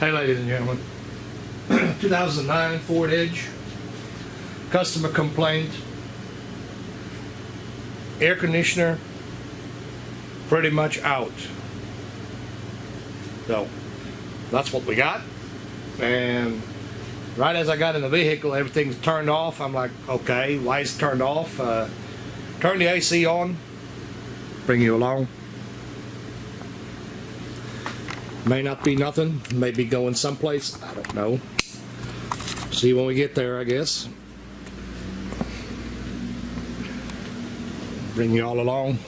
Hey ladies and gentlemen, 2009 Ford Edge, customer complaint, air conditioner pretty much out. So that's what we got, and right as I got in the vehicle everything's turned off. I'm like, okay, why is it turned off? Turn the AC on, bring you along. May not be nothing, may be going someplace, I don't know. See when we get there, I guess. Bring you all along.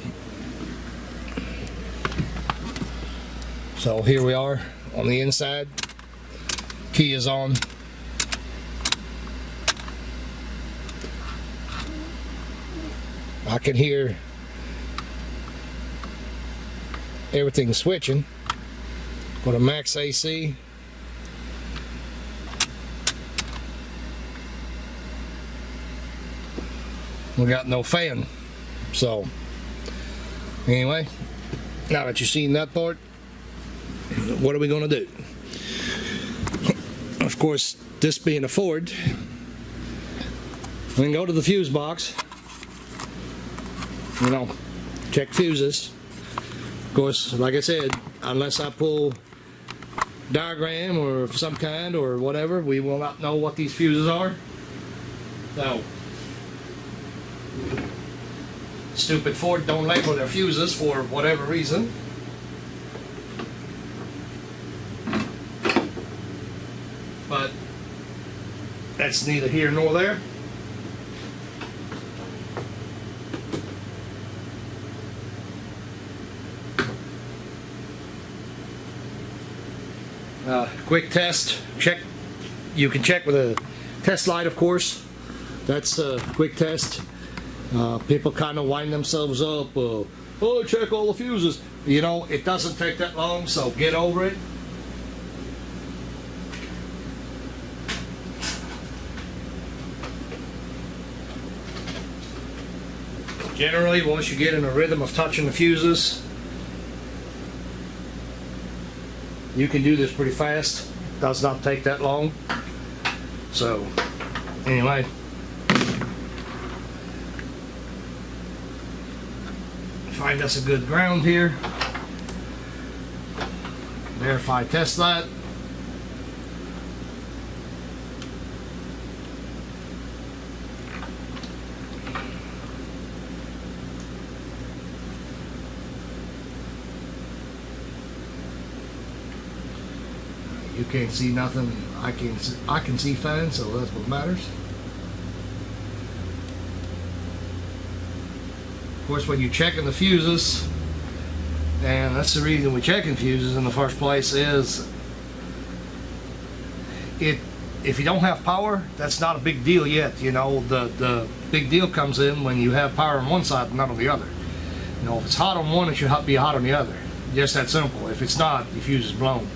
So here we are on the inside. Key is on. I can hear everything switching. Go to max AC. We got no fan. So anyway, now that you've seen that part, what are we going to do? Of course, this being a Ford, we can go to the fuse box, you know, check fuses. Of course, like I said, unless I pull diagram or some kind or whatever, we will not know what these fuses are. So stupid Ford don't label their fuses for whatever reason. But that's neither here nor there. Quick test, check. You can check with a test light, of course. That's a quick test. People kind of wind themselves up. Oh, check all the fuses. You know, it doesn't take that long, so get over it. Generally, once you get in a rhythm of touching the fuses, you can do this pretty fast. Does not take that long. So anyway, find us a good ground here. Verify test that. You can't see nothing. I can see fine, so that's what matters. Of course, when you're checking the fuses, and that's the reason we're checking fuses in the first place, is if you don't have power, that's not a big deal yet. You know, the big deal comes in when you have power on one side and not on the other. You know, if it's hot on one, it should be hot on the other. Just that simple. If it's not, the fuse is blown.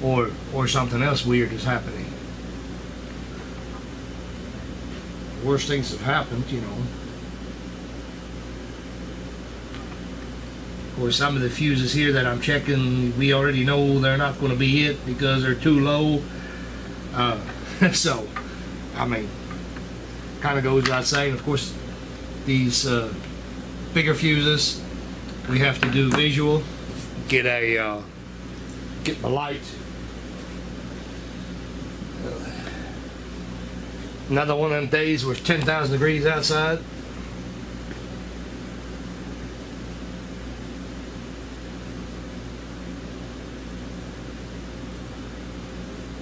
Or something else weird is happening. Worst things have happened, you know. Of course, some of the fuses here that I'm checking, we already know they're not going to be it because they're too low. So, I mean, kind of goes without saying. Of course, these bigger fuses, we have to do visual. Get my light. Another one of them days where it's 10,000 degrees outside.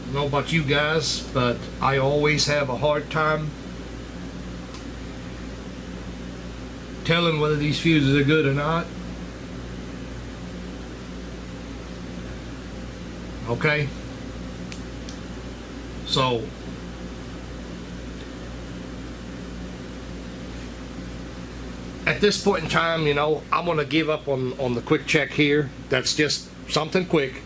I don't know about you guys, but I always have a hard time telling whether these fuses are good or not. Okay? So at this point in time, you know, I'm going to give up on the quick check here. That's just something quick.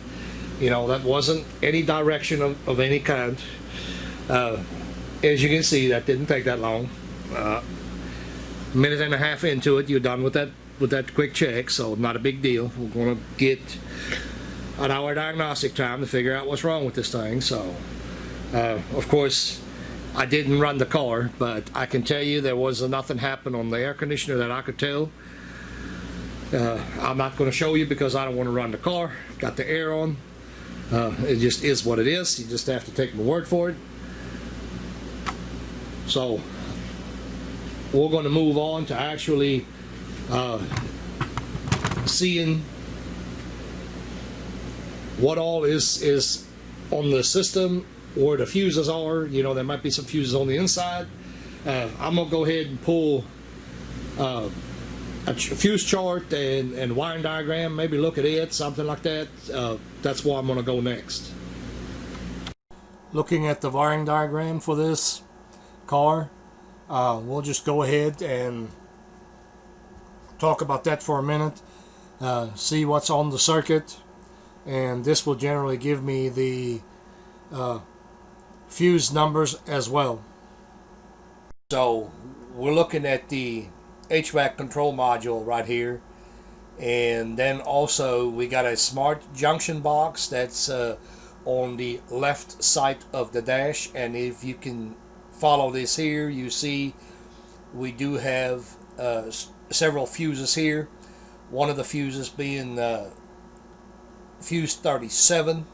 You know, that wasn't any direction of any kind. As you can see, that didn't take that long. Minute and a half into it, you're done with that quick check, so not a big deal. We're going to get an hour diagnostic time to figure out what's wrong with this thing. So of course I didn't run the car, but I can tell you there was nothing happen on the air conditioner that I could tell. I'm not going to show you because I don't want to run the car. Got the air on. It just is what it is. You just have to take my word for it. So we're going to move on to actually seeing what all is on the system, where the fuses are. You know, there might be some fuses on the inside. I'm going to go ahead and pull a fuse chart and wiring diagram, maybe look at it, something like that. That's where I'm going to go next. Looking at the wiring diagram for this car, we'll just go ahead and talk about that for a minute, see what's on the circuit, and this will generally give me the fuse numbers as well. So we're looking at the HVAC control module right here, and then also we got a smart junction box that's on the left side of the dash, and if you can follow this here, you see we do have several fuses here. One of the fuses being fuse 37.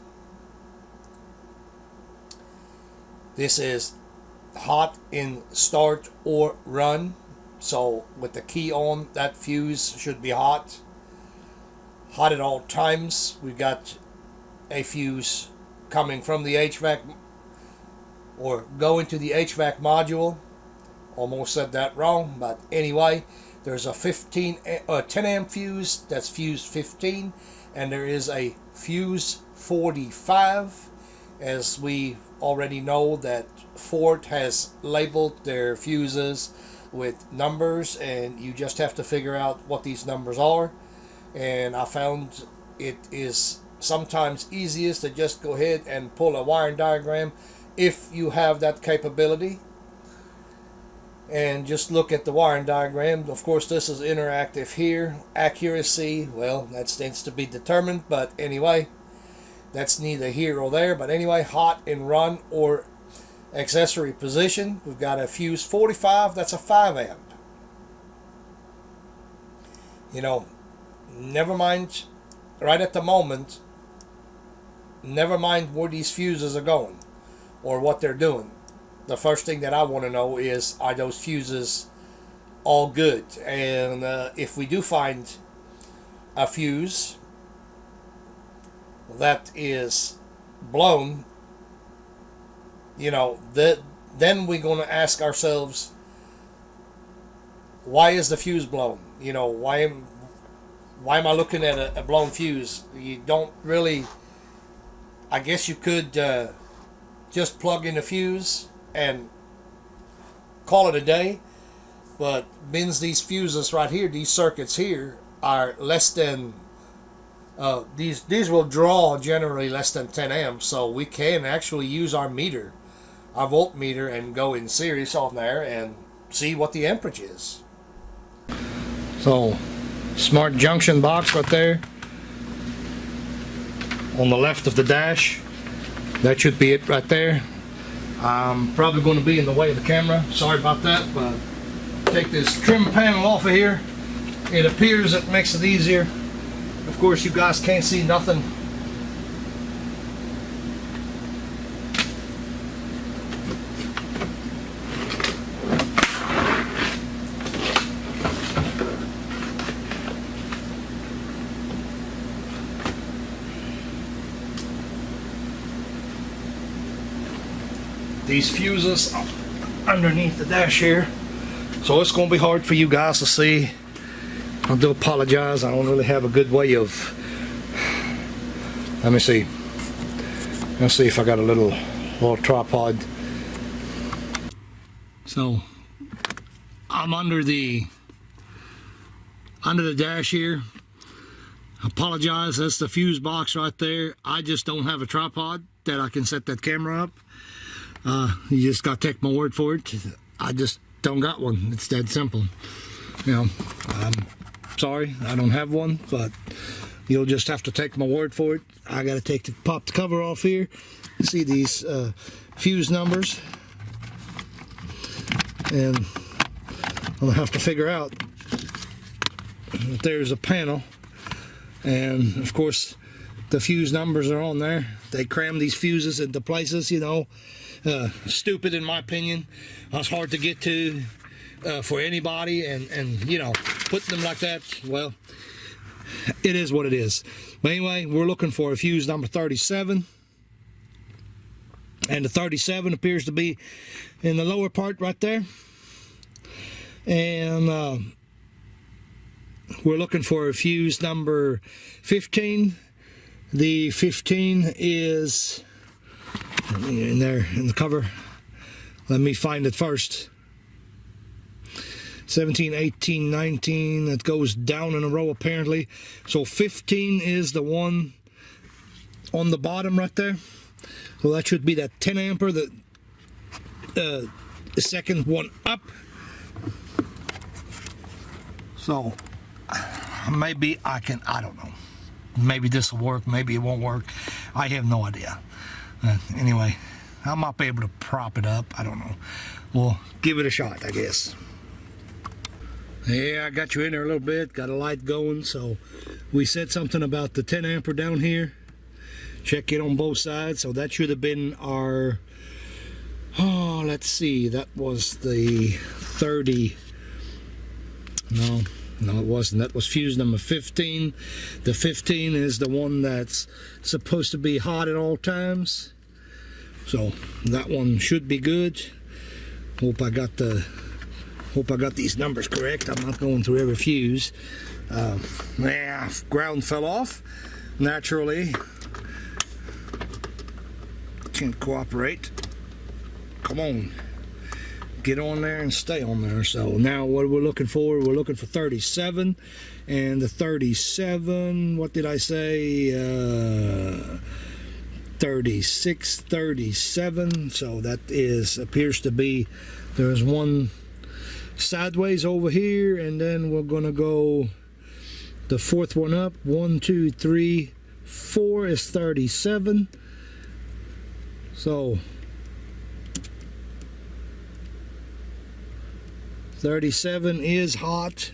This is hot in start or run. So with the key on, that fuse should be hot at all times. We've got a fuse coming from the HVAC or going to the HVAC module. Almost said that wrong, but anyway, there's a 10 amp fuse, that's fuse 15, and there is a fuse 45. As we already know that Ford has labeled their fuses with numbers, and you just have to figure out what these numbers are. And I found it is sometimes easiest to just go ahead and pull a wiring diagram if you have that capability, and just look at the wiring diagram. Of course, this is interactive here. Accuracy, well, that stands to be determined, but anyway, that's neither here or there. But anyway, hot in run or accessory position, we've got a fuse 45, that's a 5 amp. You know, never mind, right at the moment, never mind where these fuses are going or what they're doing. The first thing that I want to know is, are those fuses all good? And if we do find a fuse that is blown, you know, then we're going to ask ourselves, why is the fuse blown? You know, why am I looking at a blown fuse? You don't really, I guess you could just plug in a fuse and call it a day, but means these fuses right here, these circuits here, are less than these will draw generally less than 10 amps, so we can actually use our meter, our voltmeter, and go in series on there and see what the amperage is. So smart junction box right there on the left of the dash, that should be it right there. I'm probably going to be in the way of the camera, sorry about that, but take this trim panel off of here. It appears it makes it easier. Of course, you guys can't see nothing. These fuses are underneath the dash here, so it's going to be hard for you guys to see. I do apologize, I don't really have a good way of, let me see, let's see if I got a little tripod. So I'm under the dash here. I apologize, that's the fuse box right there. I just don't have a tripod that I can set that camera up. You just got to take my word for it. I just don't got one. It's that simple. You know, I'm sorry I don't have one, but You'll just have to take my word for it. I gotta pop the cover off here. See these fuse numbers, and I'm gonna have to figure out that there's a panel, and of course the fuse numbers are on there. They cram these fuses into places, you know. Stupid in my opinion. It's hard to get to for anybody, and you know, putting them like that, well, it is what it is. But anyway, we're looking for a fuse number 37, and the 37 appears to be in the lower part right there, and we're looking for a fuse number 15. The 15 is in there in the cover. Let me find it first. 17, 18, 19, that goes down in a row apparently. So 15 is the one on the bottom right there. So that should be that 10 ampere, the second one up. So maybe I don't know. Maybe this will work, maybe it won't work. I have no idea. Anyway, I might be able to prop it up. I don't know. We'll give it a shot, I guess. Yeah, I got you in there a little bit, got a light going. So we said something about the 10 ampere down here. Check it on both sides. So that should have been our, oh, let's see, that was the 30. No, it wasn't. That was fuse number 15. The 15 is the one that's supposed to be hot at all times. So that one should be good. Hope I got these numbers correct. I'm not going through every fuse. Yeah, ground fell off naturally. Can't cooperate. Come on, get on there and stay on there. So now what we're looking for, we're looking for 37, and the 37, what did I say, 36, 37. So that appears to be, there's one sideways over here, and then we're gonna go the fourth one up. 1, 2, 3, 4 is 37. So 37 is hot.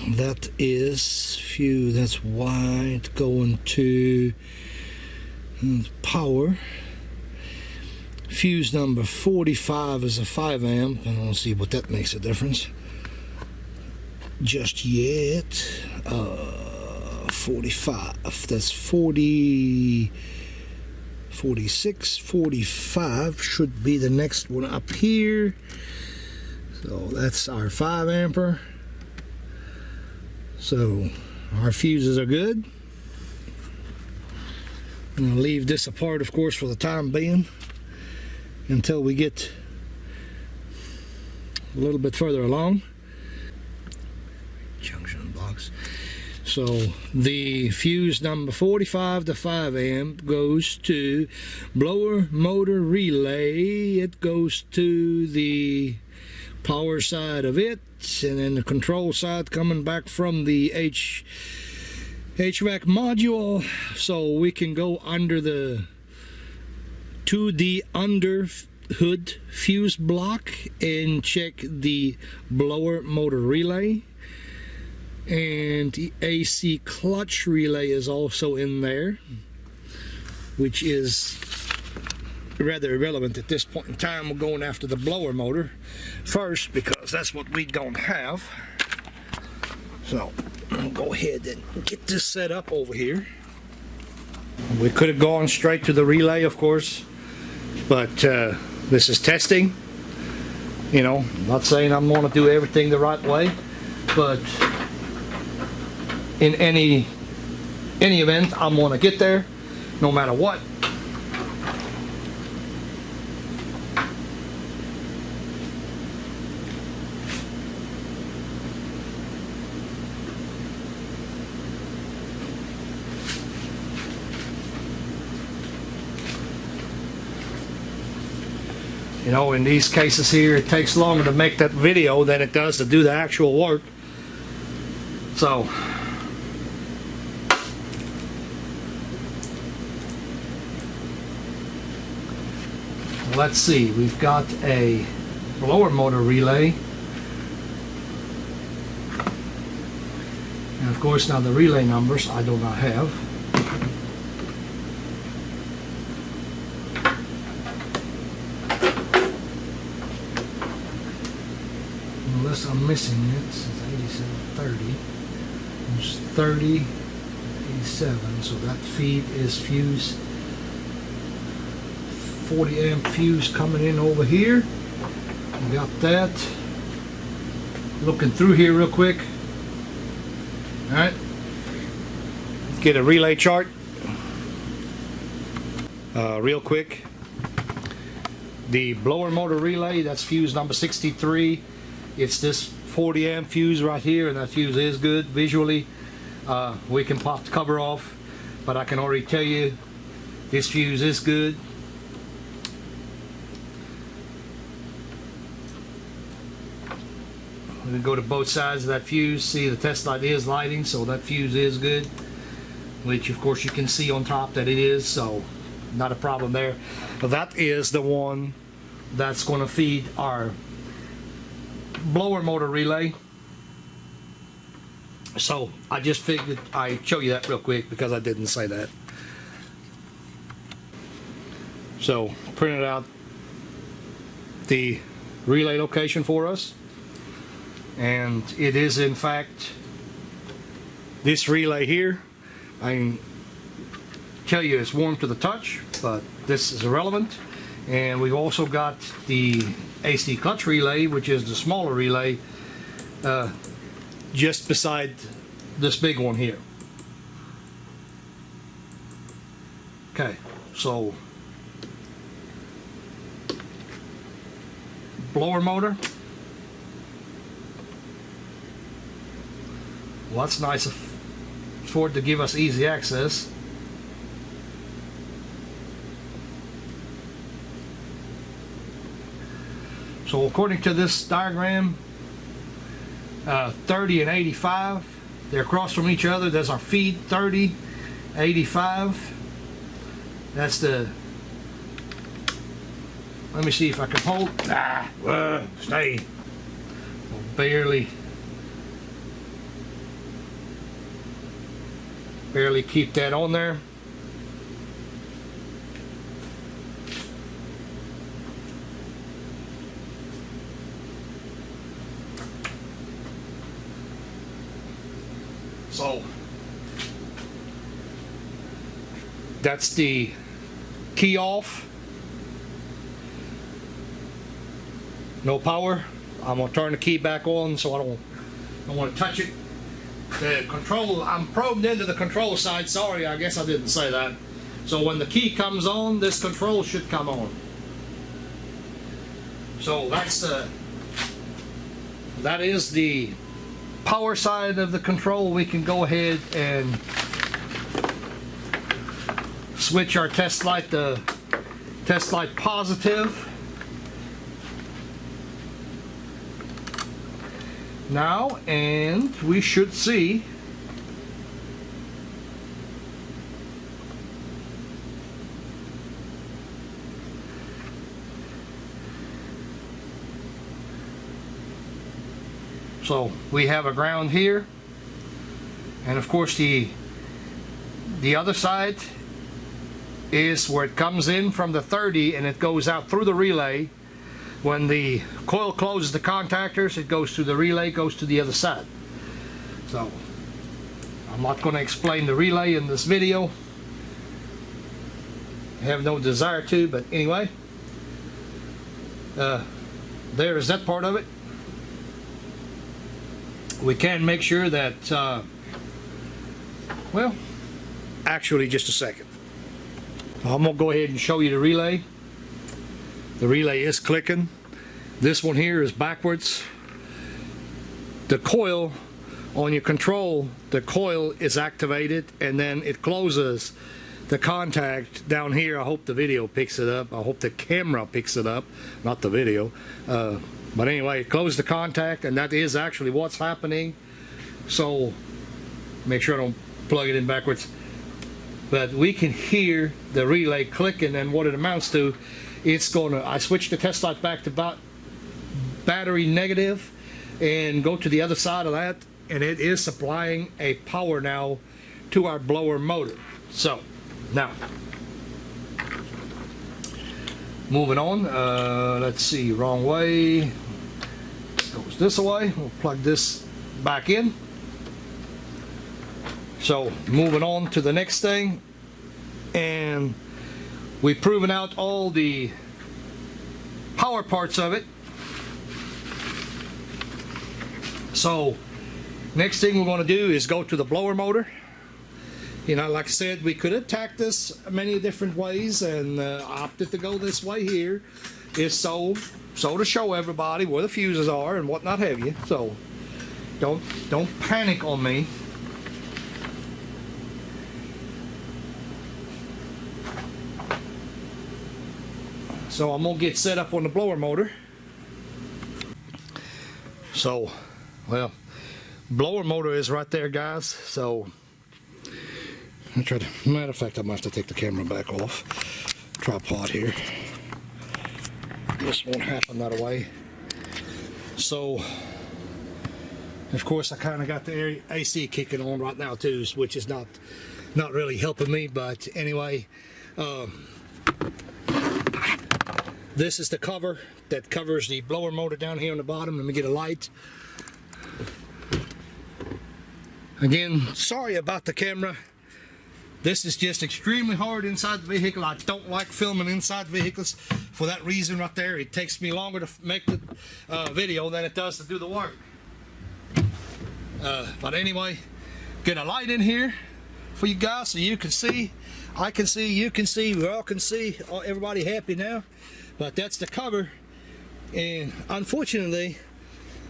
That is few, that's white, going to power. Fuse number 45 is a 5 amp. I don't see what that makes a difference just yet. 45, that's 40, 46, 45 should be the next one up here. So that's our 5 ampere. So our fuses are good. I'm going to leave this apart, of course, for the time being, until we get a little bit further along. Junction blocks. So the fuse number 45, the 5 amp, goes to blower motor relay. It goes to the power side of it, and then the control side coming back from the HVAC module, so we can go under to the under hood fuse block and check the blower motor relay. And the AC clutch relay is also in there, which is rather irrelevant at this point in time. We're going after the blower motor first because that's what we don't have. So I'll go ahead and get this set up over here. We could have gone straight to the relay, of course, but this is testing. You know, I'm not saying I'm going to do everything the right way, but in any event, I'm going to get there no matter what. You know, in these cases here, it takes longer to make that video than it does to do the actual work. So let's see, we've got a blower motor relay. And of course now the relay numbers I do not have. Unless I'm missing it, it's 8730. There's 30, 87, so that feed is fuse, 40 amp fuse coming in over here. We got that. Looking through here real quick. Alright. Get a relay chart. Real quick. The blower motor relay, that's fuse number 63. It's this 40 amp fuse right here, and that fuse is good visually. We can pop the cover off, but I can already tell you this fuse is good. We can go to both sides of that fuse, see the test light is lighting, so that fuse is good, which of course you can see on top that it is, so not a problem there. But that is the one that's going to feed our blower motor relay. So I just figured I'd show you that real quick because I didn't say that. So printed out the relay location for us, and it is in fact this relay here. I can tell you it's warm to the touch, but this is irrelevant. And we've also got the AC clutch relay, which is the smaller relay, just beside this big one here. Okay, so blower motor. Well, that's nice for it to give us easy access. So according to this diagram, 30 and 85, they're across from each other. There's our feed, 30, 85. That's the, let me see if I can hold, stay. Barely keep that on there. So that's the key off. No power. I'm gonna turn the key back on so I don't want to touch it. The control, I'm probed into the control side. Sorry, I guess I didn't say that. So when the key comes on, this control should come on. So that is the power side of the control. We can go ahead and switch our test light to test light positive. Now, and we should see so we have a ground here, and of course the other side is where it comes in from the 30 and it goes out through the relay. When the coil closes the contactors, it goes to the relay, goes to the other side. So I'm not going to explain the relay in this video. I have no desire to, but anyway, there is that part of it. We can make sure that, well, actually just a second. I'm going to go ahead and show you the relay. The relay is clicking. This one here is backwards. The coil on your control, the coil is activated and then it closes the contact down here. I hope the video picks it up. I hope the camera picks it up, not the video. But anyway, close the contact, and that is actually what's happening. So make sure I don't plug it in backwards. But we can hear the relay clicking, and what it amounts to, it's gonna, I switched the test light back to battery negative and go to the other side of that, and it is supplying a power now to our blower motor. So now moving on, let's see, wrong way, goes this way. We'll plug this back in. So moving on to the next thing, and we've proven out all the power parts of it. So next thing we're going to do is go to the blower motor. You know, like I said, we could attack this many different ways, and opted to go this way here. Is so to show everybody where the fuses are and what not have you. So don't panic on me. So I'm gonna get set up on the blower motor. So, well, blower motor is right there, guys. So I'll try to, matter of fact, I might have to take the camera back off. Tripod here. This won't happen that way. So, of course, I kind of got the AC kicking on right now too, which is not really helping me. But anyway, this is the cover that covers the blower motor down here on the bottom. Let me get a light. Again, sorry about the camera. This is just extremely hard inside the vehicle. I don't like filming inside vehicles for that reason right there. It takes me longer to make the video than it does to do the work. But anyway, get a light in here for you guys so you can see. I can see, you can see, we all can see, everybody happy now. But that's the cover, and unfortunately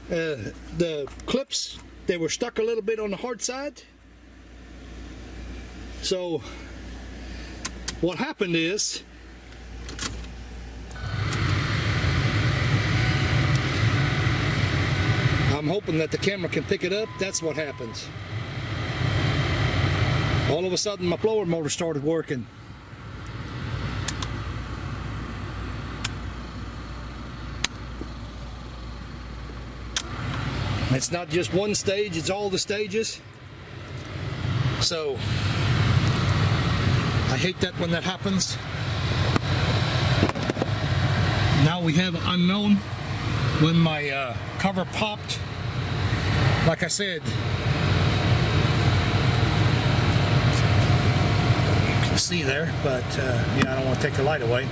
the clips, they were stuck a little bit on the hard side. So what happened is I'm hoping that the camera can pick it up. That's what happens. All of a sudden my blower motor started working. It's not just one stage, it's all the stages. So I hate that when that happens. Now we have unknown when my cover popped. Like I said, you can see there, but yeah, I don't want to take the light away.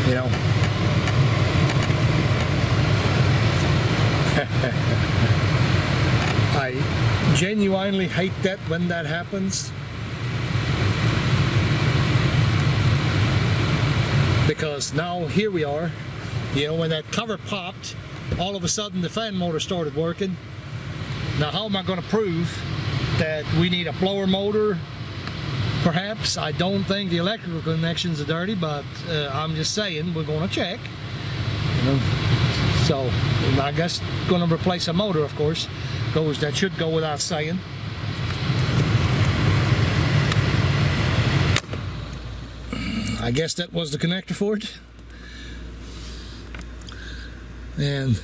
You know, I genuinely hate that when that happens, because now here we are, you know, when that cover popped, all of a sudden the fan motor started working. Now how am I going to prove that we need a blower motor? Perhaps. I don't think the electrical connections are dirty, but I'm just saying we're going to check. You know? So I guess going to replace a motor, of course. That should go without saying. I guess that was the connector for it. And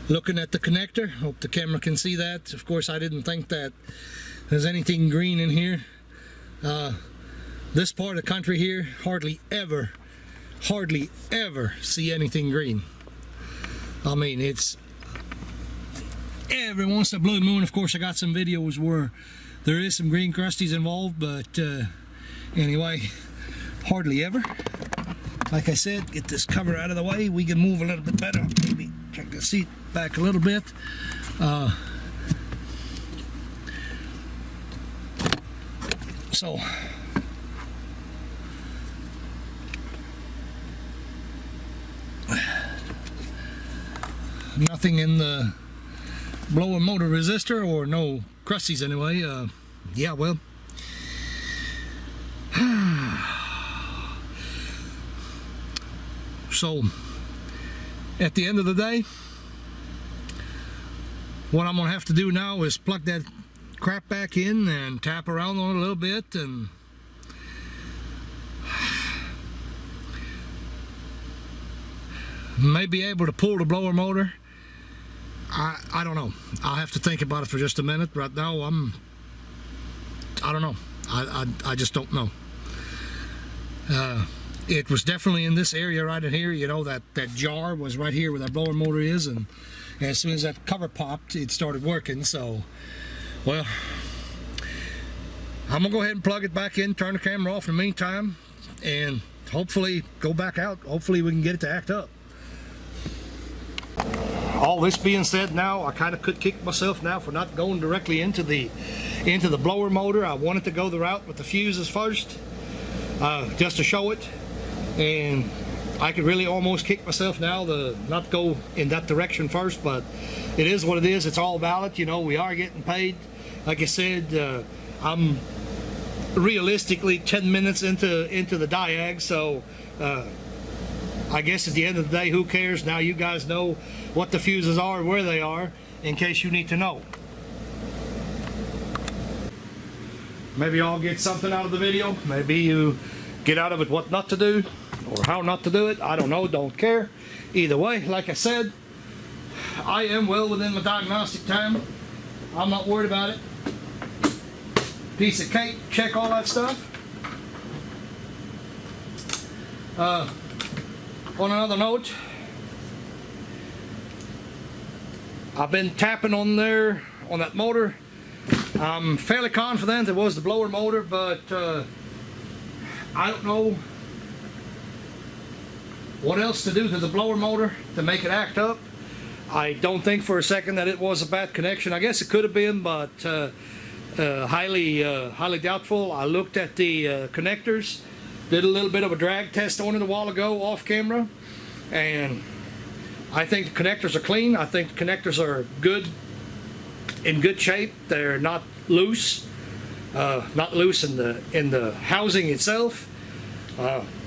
looking at the connector, hope the camera can see that. Of course, I didn't think that there's anything green in here. This part of the country here, hardly ever see anything green. I mean, it's every once in a blue moon. Of course, I got some videos where there is some green crusties involved, but anyway, hardly ever. Like I said, get this cover out of the way. We can move a little bit better. Maybe check the seat back a little bit. So nothing in the blower motor resistor, or no crusties anyway. Yeah, well, So at the end of the day, what I'm gonna have to do now is plug that crap back in and tap around on it a little bit, and may be able to pull the blower motor. I don't know. I'll have to think about it for just a minute. Right now I don't know. I just don't know. It was definitely in this area right in here. You know, that jar was right here where that blower motor is, and as soon as that cover popped, it started working. So, well, I'm gonna go ahead and plug it back in, turn the camera off in the meantime, and hopefully go back out. Hopefully we can get it to act up. All this being said, now I kind of could kick myself now for not going directly into the blower motor. I wanted to go the route with the fuses first, just to show it, and I could really almost kick myself now to not go in that direction first, but it is what it is. It's all valid. You know, we are getting paid. Like I said, I'm realistically 10 minutes into the diag, so I guess at the end of the day, who cares? Now you guys know what the fuses are, where they are, in case you need to know. Maybe I'll get something out of the video. Maybe you get out of it what not to do or how not to do it. I don't know, don't care. Either way, like I said, I am well within my diagnostic time. I'm not worried about it. Piece of cake, check all that stuff. On another note, I've been tapping on there on that motor. I'm fairly confident it was the blower motor, but I don't know what else to do to the blower motor to make it act up. I don't think for a second that it was a bad connection. I guess it could have been, but highly doubtful. I looked at the connectors, did a little bit of a drag test on it a while ago off camera, and I think the connectors are clean. I think the connectors are in good shape. They're not loose in the housing itself.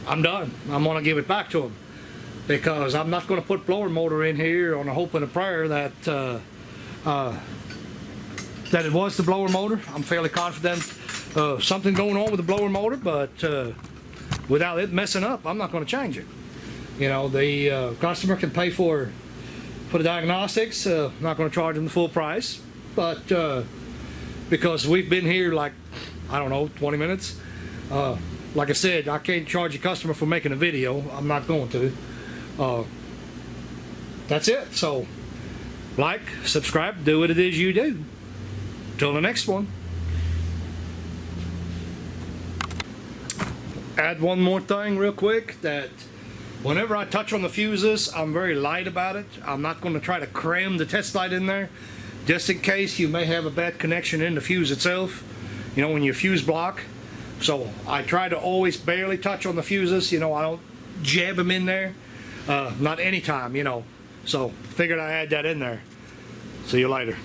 I'm done. I'm gonna give it back to them, because I'm not gonna put blower motor in here on a hope and a prayer that it was the blower motor. I'm fairly confident something going on with the blower motor, but without it messing up, I'm not going to change it. You know, the customer can pay for the diagnostics. I'm not going to charge them the full price, but because we've been here like, I don't know, 20 minutes. Like I said, I can't charge a customer for making a video. I'm not going to. That's it. So, like, subscribe, do what it is you do. Till the next one. Add one more thing real quick, that whenever I touch on the fuses, I'm very light about it. I'm not going to try to cram the test light in there, just in case you may have a bad connection in the fuse itself, you know, when you fuse block. So I try to always barely touch on the fuses. You know, I don't jab them in there, not anytime, you know. So figured I add that in there. See you later.